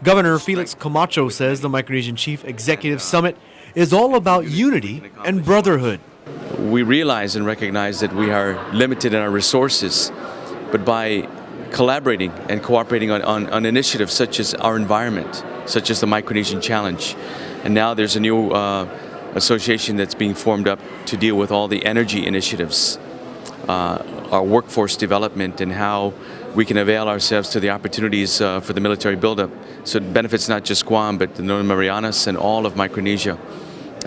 Governor Felix Camacho says the Micronesian Chief Executive Summit is all about unity and brotherhood. We realize and recognize that we are limited in our resources, but by collaborating and cooperating on initiatives such as our environment, such as the Micronesian Challenge, and now there's a new association that's being formed up to deal with all the energy initiatives, our workforce development, and how we can avail ourselves to the opportunities for the military buildup. So it benefits not just Guam, but the Northern Marianas and all of Micronesia.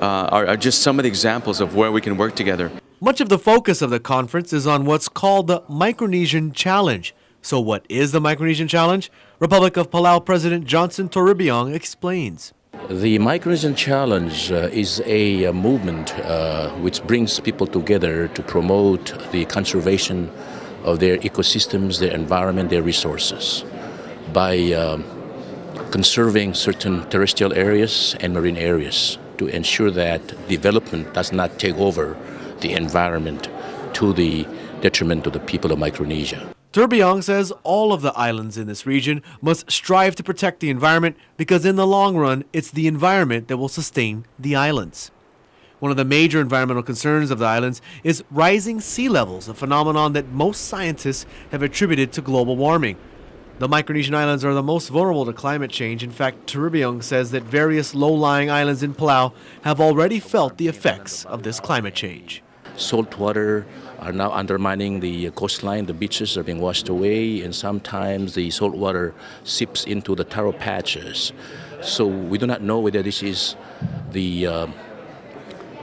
Are just some of the examples of where we can work together. Much of the focus of the conference is on what's called the Micronesian Challenge. So what is the Micronesian Challenge? Republic of Palau President Johnson Torribiong explains. The Micronesian Challenge is a movement which brings people together to promote the conservation of their ecosystems, their environment, their resources by conserving certain terrestrial areas and marine areas to ensure that development does not take over the environment to the detriment of the people of Micronesia. Torribiong says all of the islands in this region must strive to protect the environment because in the long run, it's the environment that will sustain the islands. One of the major environmental concerns of the islands is rising sea levels, a phenomenon that most scientists have attributed to global warming. The Micronesian islands are the most vulnerable to climate change. In fact, Torribiong says that various low-lying islands in Palau have already felt the effects of this climate change. Salt water are now undermining the coastline, the beaches are being washed away, and sometimes the salt water seeps into the taro patches. So we do not know whether this is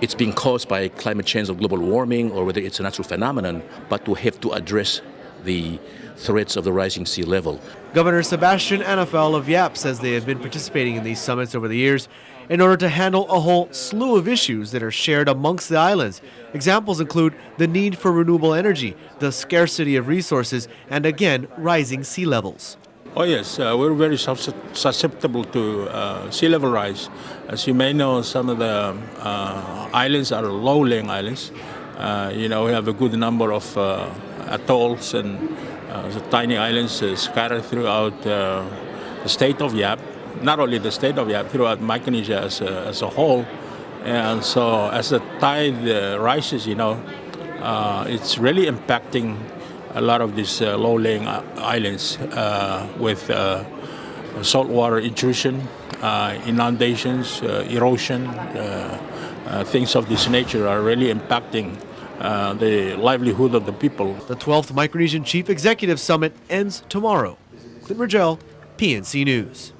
it's being caused by climate change or global warming or whether it's a natural phenomenon, but we have to address the threats of the rising sea level. Governor Sebastian Anafel of Yap says they have been participating in these summits over the years in order to handle a whole slew of issues that are shared amongst the islands. Examples include the need for renewable energy, the scarcity of resources, and again, rising sea levels. Oh yes, we're very susceptible to sea level rise. As you may know, some of the islands are low-lying islands. We have a good number of atolls and tiny islands scattered throughout the state of Yap. Not only the state of Yap, throughout Micronesia as a whole. And so as the tide rises, it's really impacting a lot of these low-lying islands with saltwater intrusion, inundations, erosion, things of this nature are really impacting the livelihood of the people. The 12th Micronesian Chief Executive Summit ends tomorrow. Clint Mergel, PNC News.